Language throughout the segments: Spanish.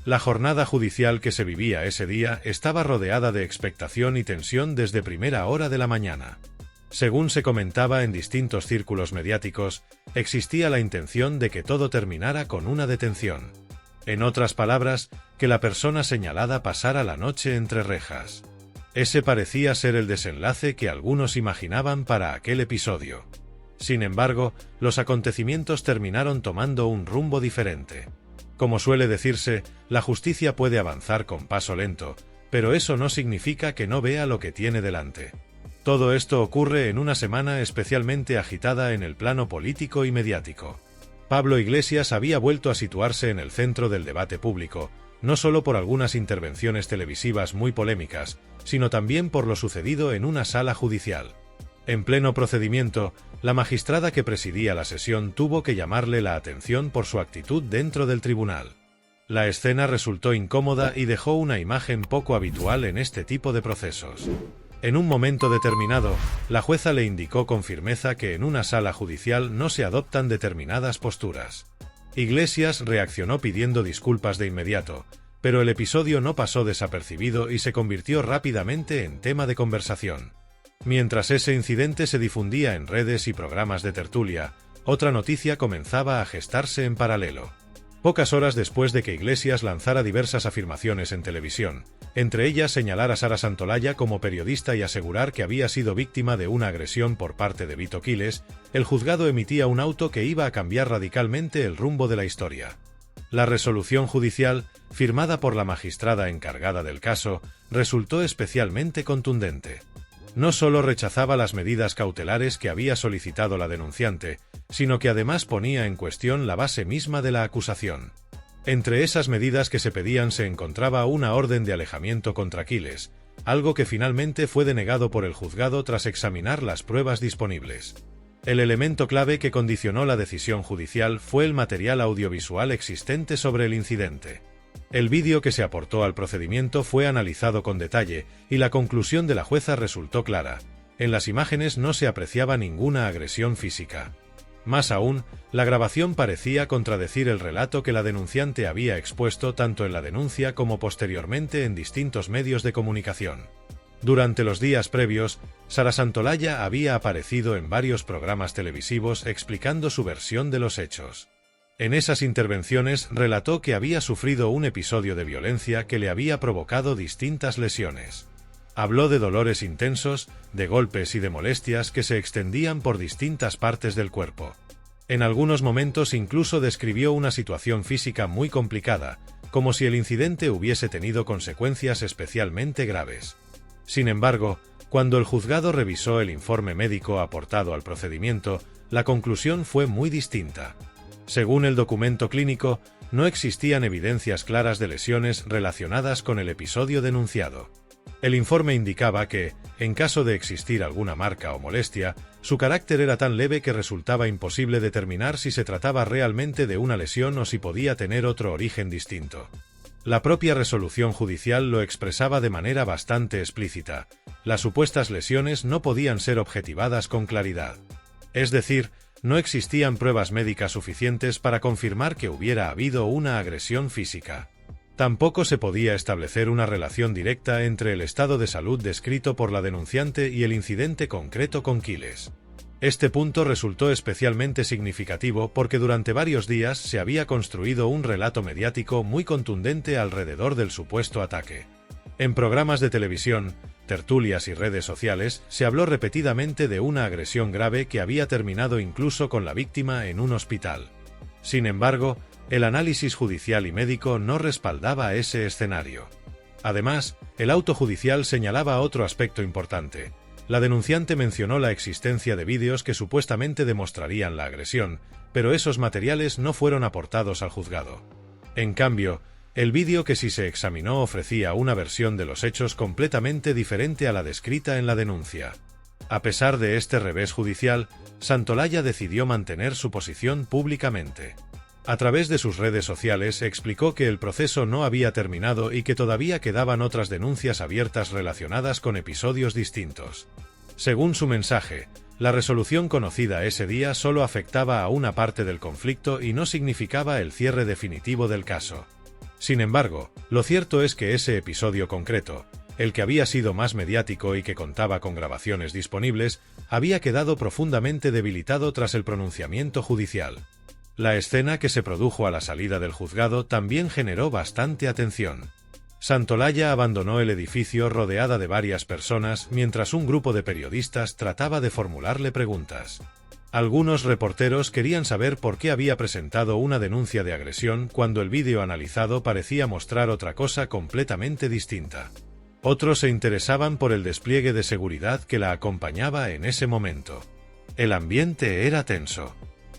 La jornada judicial que se vivía ese día estaba rodeada de expectación y tensión desde primera hora de la mañana. Según se comentaba en distintos círculos mediáticos, existía la intención de que todo terminara con una detención. En otras palabras, que la persona señalada pasara la noche entre rejas. Ese parecía ser el desenlace que algunos imaginaban para aquel episodio. Sin embargo, los acontecimientos terminaron tomando un rumbo diferente. Como suele decirse, la justicia puede avanzar con paso lento, pero eso no significa que no vea lo que tiene delante. Todo esto ocurre en una semana especialmente agitada en el plano político y mediático. Pablo Iglesias había vuelto a situarse en el centro del debate público, no solo por algunas intervenciones televisivas muy polémicas, sino también por lo sucedido en una sala judicial. En pleno procedimiento, la magistrada que presidía la sesión tuvo que llamarle la atención por su actitud dentro del tribunal. La escena resultó incómoda y dejó una imagen poco habitual en este tipo de procesos. En un momento determinado, la jueza le indicó con firmeza que en una sala judicial no se adoptan determinadas posturas. Iglesias reaccionó pidiendo disculpas de inmediato, pero el episodio no pasó desapercibido y se convirtió rápidamente en tema de conversación. Mientras ese incidente se difundía en redes y programas de tertulia, otra noticia comenzaba a gestarse en paralelo. Pocas horas después de que Iglesias lanzara diversas afirmaciones en televisión, entre ellas señalar a Sara Santolaya como periodista y asegurar que había sido víctima de una agresión por parte de Vito Quiles, el juzgado emitía un auto que iba a cambiar radicalmente el rumbo de la historia. La resolución judicial, firmada por la magistrada encargada del caso, resultó especialmente contundente. No solo rechazaba las medidas cautelares que había solicitado la denunciante, sino que además ponía en cuestión la base misma de la acusación. Entre esas medidas que se pedían se encontraba una orden de alejamiento contra Quiles, algo que finalmente fue denegado por el juzgado tras examinar las pruebas disponibles. El elemento clave que condicionó la decisión judicial fue el material audiovisual existente sobre el incidente. El vídeo que se aportó al procedimiento fue analizado con detalle y la conclusión de la jueza resultó clara. En las imágenes no se apreciaba ninguna agresión física. Más aún, la grabación parecía contradecir el relato que la denunciante había expuesto tanto en la denuncia como posteriormente en distintos medios de comunicación. Durante los días previos, Sara Santolaya había aparecido en varios programas televisivos explicando su versión de los hechos. En esas intervenciones relató que había sufrido un episodio de violencia que le había provocado distintas lesiones. Habló de dolores intensos, de golpes y de molestias que se extendían por distintas partes del cuerpo. En algunos momentos incluso describió una situación física muy complicada, como si el incidente hubiese tenido consecuencias especialmente graves. Sin embargo, cuando el juzgado revisó el informe médico aportado al procedimiento, la conclusión fue muy distinta. Según el documento clínico, no existían evidencias claras de lesiones relacionadas con el episodio denunciado. El informe indicaba que, en caso de existir alguna marca o molestia, su carácter era tan leve que resultaba imposible determinar si se trataba realmente de una lesión o si podía tener otro origen distinto. La propia resolución judicial lo expresaba de manera bastante explícita: las supuestas lesiones no podían ser objetivadas con claridad. Es decir, no existían pruebas médicas suficientes para confirmar que hubiera habido una agresión física. Tampoco se podía establecer una relación directa entre el estado de salud descrito por la denunciante y el incidente concreto con Quiles. Este punto resultó especialmente significativo porque durante varios días se había construido un relato mediático muy contundente alrededor del supuesto ataque. En programas de televisión, tertulias y redes sociales, se habló repetidamente de una agresión grave que había terminado incluso con la víctima en un hospital. Sin embargo, el análisis judicial y médico no respaldaba ese escenario. Además, el auto judicial señalaba otro aspecto importante. La denunciante mencionó la existencia de vídeos que supuestamente demostrarían la agresión, pero esos materiales no fueron aportados al juzgado. En cambio, el vídeo que sí se examinó ofrecía una versión de los hechos completamente diferente a la descrita en la denuncia. A pesar de este revés judicial, Santolaya decidió mantener su posición públicamente. A través de sus redes sociales explicó que el proceso no había terminado y que todavía quedaban otras denuncias abiertas relacionadas con episodios distintos. Según su mensaje, la resolución conocida ese día solo afectaba a una parte del conflicto y no significaba el cierre definitivo del caso. Sin embargo, lo cierto es que ese episodio concreto, el que había sido más mediático y que contaba con grabaciones disponibles, había quedado profundamente debilitado tras el pronunciamiento judicial. La escena que se produjo a la salida del juzgado también generó bastante atención. Santolaya abandonó el edificio rodeada de varias personas mientras un grupo de periodistas trataba de formularle preguntas. Algunos reporteros querían saber por qué había presentado una denuncia de agresión cuando el vídeo analizado parecía mostrar otra cosa completamente distinta. Otros se interesaban por el despliegue de seguridad que la acompañaba en ese momento. El ambiente era tenso.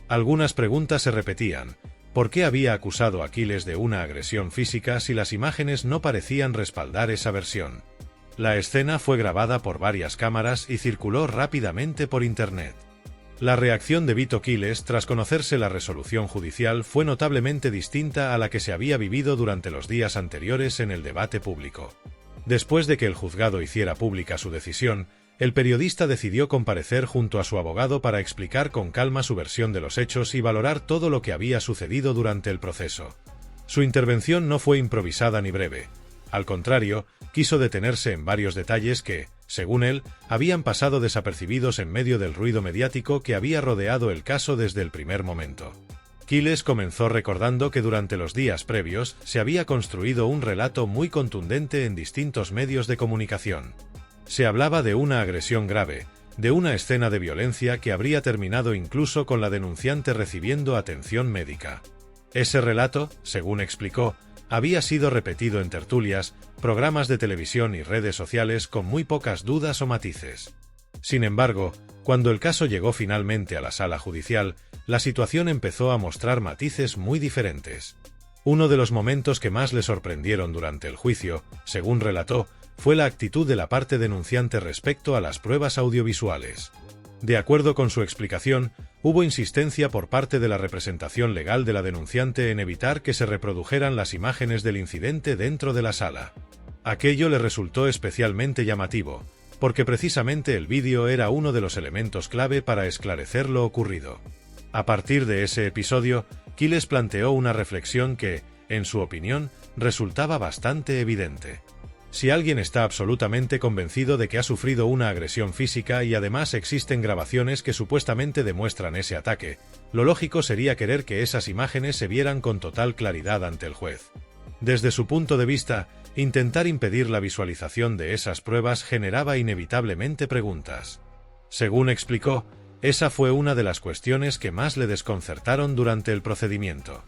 Algunas preguntas se repetían. ¿Por qué había acusado a Quiles de una agresión física si las imágenes no parecían respaldar esa versión? La escena fue grabada por varias cámaras y circuló rápidamente por Internet. La reacción de Vito Quiles tras conocerse la resolución judicial fue notablemente distinta a la que se había vivido durante los días anteriores en el debate público. Después de que el juzgado hiciera pública su decisión, el periodista decidió comparecer junto a su abogado para explicar con calma su versión de los hechos y valorar todo lo que había sucedido durante el proceso. Su intervención no fue improvisada ni breve. Al contrario, quiso detenerse en varios detalles que, según él, habían pasado desapercibidos en medio del ruido mediático que había rodeado el caso desde el primer momento. Quiles comenzó recordando que durante los días previos se había construido un relato muy contundente en distintos medios de comunicación. Se hablaba de una agresión grave, de una escena de violencia que habría terminado incluso con la denunciante recibiendo atención médica. Ese relato, según explicó, había sido repetido en tertulias, programas de televisión y redes sociales con muy pocas dudas o matices. Sin embargo, cuando el caso llegó finalmente a la sala judicial, la situación empezó a mostrar matices muy diferentes. Uno de los momentos que más le sorprendieron durante el juicio, según relató, fue la actitud de la parte denunciante respecto a las pruebas audiovisuales. De acuerdo con su explicación, hubo insistencia por parte de la representación legal de la denunciante en evitar que se reprodujeran las imágenes del incidente dentro de la sala. Aquello le resultó especialmente llamativo, porque precisamente el vídeo era uno de los elementos clave para esclarecer lo ocurrido. A partir de ese episodio, Quiles planteó una reflexión que, en su opinión, resultaba bastante evidente. Si alguien está absolutamente convencido de que ha sufrido una agresión física y además existen grabaciones que supuestamente demuestran ese ataque, lo lógico sería querer que esas imágenes se vieran con total claridad ante el juez. Desde su punto de vista, intentar impedir la visualización de esas pruebas generaba inevitablemente preguntas. Según explicó, esa fue una de las cuestiones que más le desconcertaron durante el procedimiento.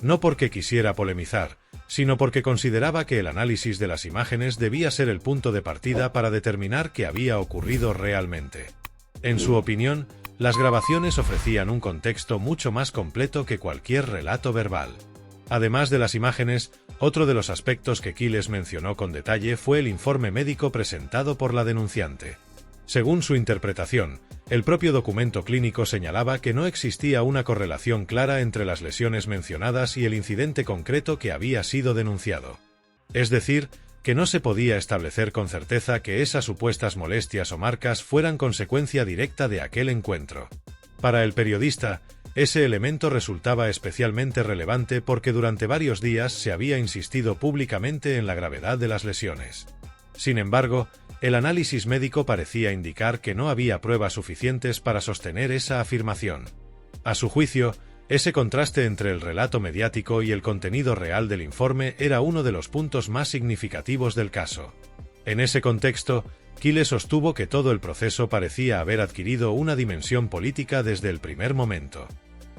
No porque quisiera polemizar, sino porque consideraba que el análisis de las imágenes debía ser el punto de partida para determinar qué había ocurrido realmente. En su opinión, las grabaciones ofrecían un contexto mucho más completo que cualquier relato verbal. Además de las imágenes, otro de los aspectos que Quiles mencionó con detalle fue el informe médico presentado por la denunciante. Según su interpretación, el propio documento clínico señalaba que no existía una correlación clara entre las lesiones mencionadas y el incidente concreto que había sido denunciado. Es decir, que no se podía establecer con certeza que esas supuestas molestias o marcas fueran consecuencia directa de aquel encuentro. Para el periodista, ese elemento resultaba especialmente relevante porque durante varios días se había insistido públicamente en la gravedad de las lesiones. Sin embargo, el análisis médico parecía indicar que no había pruebas suficientes para sostener esa afirmación. A su juicio, ese contraste entre el relato mediático y el contenido real del informe era uno de los puntos más significativos del caso. En ese contexto, Quiles sostuvo que todo el proceso parecía haber adquirido una dimensión política desde el primer momento.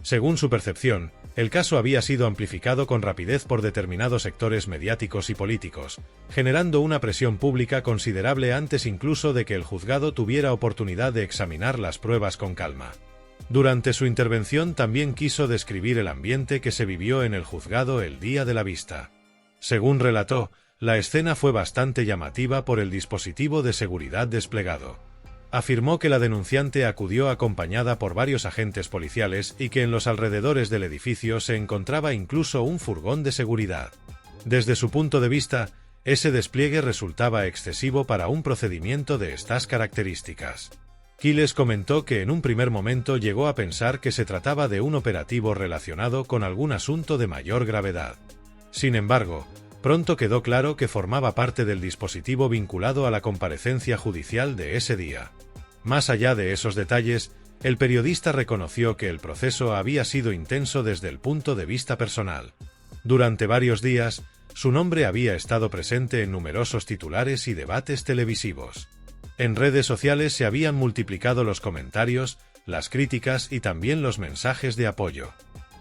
Según su percepción, el caso había sido amplificado con rapidez por determinados sectores mediáticos y políticos, generando una presión pública considerable antes incluso de que el juzgado tuviera oportunidad de examinar las pruebas con calma. Durante su intervención también quiso describir el ambiente que se vivió en el juzgado el día de la vista. Según relató, la escena fue bastante llamativa por el dispositivo de seguridad desplegado. Afirmó que la denunciante acudió acompañada por varios agentes policiales y que en los alrededores del edificio se encontraba incluso un furgón de seguridad. Desde su punto de vista, ese despliegue resultaba excesivo para un procedimiento de estas características. Quiles comentó que en un primer momento llegó a pensar que se trataba de un operativo relacionado con algún asunto de mayor gravedad. Sin embargo, pronto quedó claro que formaba parte del dispositivo vinculado a la comparecencia judicial de ese día. Más allá de esos detalles, el periodista reconoció que el proceso había sido intenso desde el punto de vista personal. Durante varios días, su nombre había estado presente en numerosos titulares y debates televisivos. En redes sociales se habían multiplicado los comentarios, las críticas y también los mensajes de apoyo.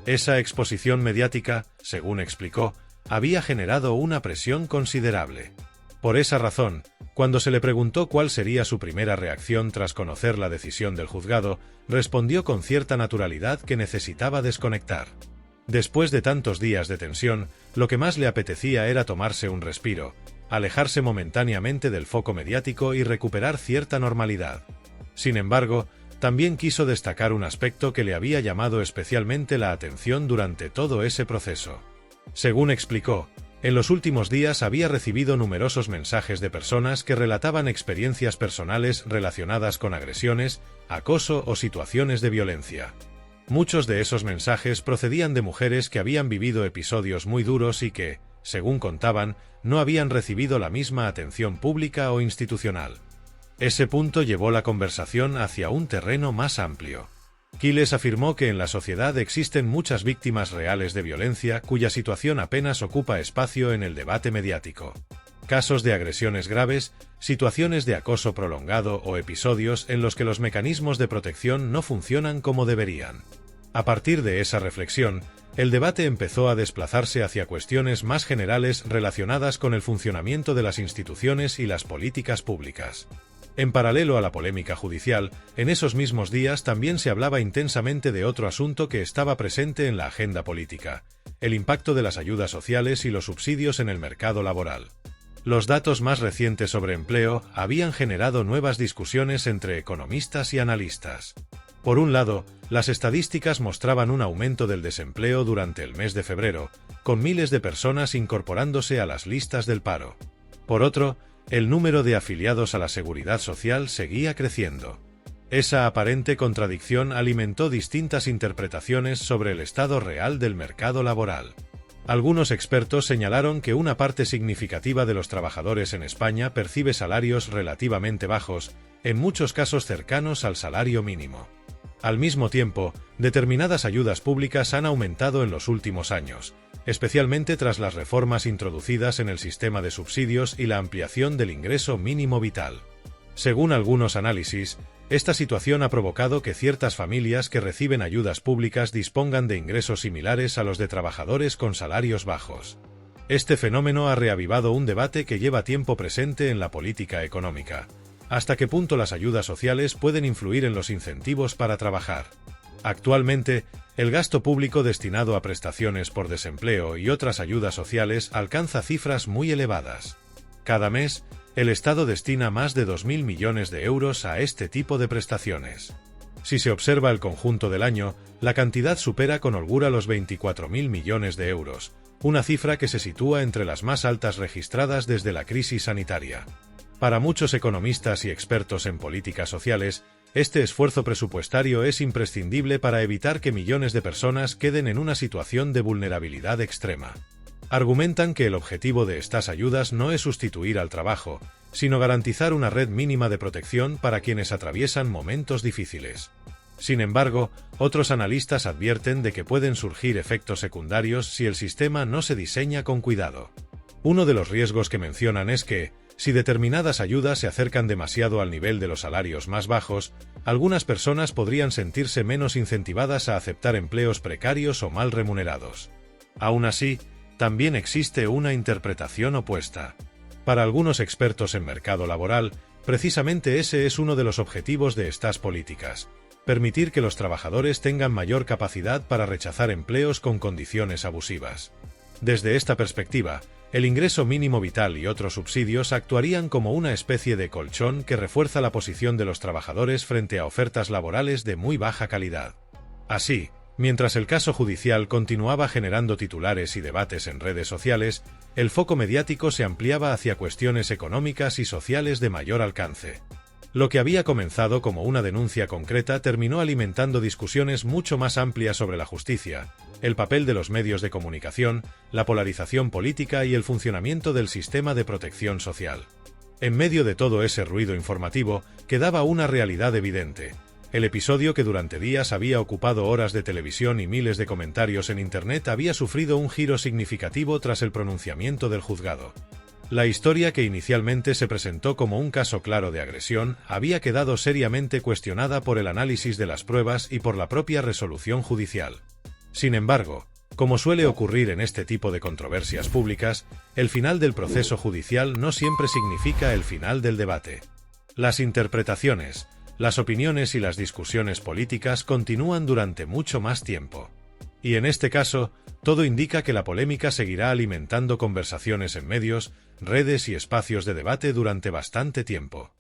Esa exposición mediática, según explicó, había generado una presión considerable. Por esa razón, cuando se le preguntó cuál sería su primera reacción tras conocer la decisión del juzgado, respondió con cierta naturalidad que necesitaba desconectar. Después de tantos días de tensión, lo que más le apetecía era tomarse un respiro, alejarse momentáneamente del foco mediático y recuperar cierta normalidad. Sin embargo, también quiso destacar un aspecto que le había llamado especialmente la atención durante todo ese proceso. Según explicó, en los últimos días había recibido numerosos mensajes de personas que relataban experiencias personales relacionadas con agresiones, acoso o situaciones de violencia. Muchos de esos mensajes procedían de mujeres que habían vivido episodios muy duros y que, según contaban, no habían recibido la misma atención pública o institucional. Ese punto llevó la conversación hacia un terreno más amplio. Quiles afirmó que en la sociedad existen muchas víctimas reales de violencia cuya situación apenas ocupa espacio en el debate mediático. Casos de agresiones graves, situaciones de acoso prolongado o episodios en los que los mecanismos de protección no funcionan como deberían. A partir de esa reflexión, el debate empezó a desplazarse hacia cuestiones más generales relacionadas con el funcionamiento de las instituciones y las políticas públicas. En paralelo a la polémica judicial, en esos mismos días también se hablaba intensamente de otro asunto que estaba presente en la agenda política: el impacto de las ayudas sociales y los subsidios en el mercado laboral. Los datos más recientes sobre empleo habían generado nuevas discusiones entre economistas y analistas. Por un lado, las estadísticas mostraban un aumento del desempleo durante el mes de febrero, con miles de personas incorporándose a las listas del paro. Por otro, el número de afiliados a la Seguridad Social seguía creciendo. Esa aparente contradicción alimentó distintas interpretaciones sobre el estado real del mercado laboral. Algunos expertos señalaron que una parte significativa de los trabajadores en España percibe salarios relativamente bajos, en muchos casos cercanos al salario mínimo. Al mismo tiempo, determinadas ayudas públicas han aumentado en los últimos años, especialmente tras las reformas introducidas en el sistema de subsidios y la ampliación del ingreso mínimo vital. Según algunos análisis, esta situación ha provocado que ciertas familias que reciben ayudas públicas dispongan de ingresos similares a los de trabajadores con salarios bajos. Este fenómeno ha reavivado un debate que lleva tiempo presente en la política económica. ¿Hasta qué punto las ayudas sociales pueden influir en los incentivos para trabajar? Actualmente, el gasto público destinado a prestaciones por desempleo y otras ayudas sociales alcanza cifras muy elevadas. Cada mes, el Estado destina más de 2.000 millones de euros a este tipo de prestaciones. Si se observa el conjunto del año, la cantidad supera con holgura los 24.000 millones de euros, una cifra que se sitúa entre las más altas registradas desde la crisis sanitaria. Para muchos economistas y expertos en políticas sociales, este esfuerzo presupuestario es imprescindible para evitar que millones de personas queden en una situación de vulnerabilidad extrema. Argumentan que el objetivo de estas ayudas no es sustituir al trabajo, sino garantizar una red mínima de protección para quienes atraviesan momentos difíciles. Sin embargo, otros analistas advierten de que pueden surgir efectos secundarios si el sistema no se diseña con cuidado. Uno de los riesgos que mencionan es que, si determinadas ayudas se acercan demasiado al nivel de los salarios más bajos, algunas personas podrían sentirse menos incentivadas a aceptar empleos precarios o mal remunerados. Aún así, también existe una interpretación opuesta. Para algunos expertos en mercado laboral, precisamente ese es uno de los objetivos de estas políticas: permitir que los trabajadores tengan mayor capacidad para rechazar empleos con condiciones abusivas. Desde esta perspectiva, el ingreso mínimo vital y otros subsidios actuarían como una especie de colchón que refuerza la posición de los trabajadores frente a ofertas laborales de muy baja calidad. Así, mientras el caso judicial continuaba generando titulares y debates en redes sociales, el foco mediático se ampliaba hacia cuestiones económicas y sociales de mayor alcance. Lo que había comenzado como una denuncia concreta terminó alimentando discusiones mucho más amplias sobre la justicia, el papel de los medios de comunicación, la polarización política y el funcionamiento del sistema de protección social. En medio de todo ese ruido informativo, quedaba una realidad evidente. El episodio, que durante días había ocupado horas de televisión y miles de comentarios en Internet, había sufrido un giro significativo tras el pronunciamiento del juzgado. La historia, que inicialmente se presentó como un caso claro de agresión, había quedado seriamente cuestionada por el análisis de las pruebas y por la propia resolución judicial. Sin embargo, como suele ocurrir en este tipo de controversias públicas, el final del proceso judicial no siempre significa el final del debate. Las interpretaciones, las opiniones y las discusiones políticas continúan durante mucho más tiempo. Y en este caso, todo indica que la polémica seguirá alimentando conversaciones en medios, redes y espacios de debate durante bastante tiempo.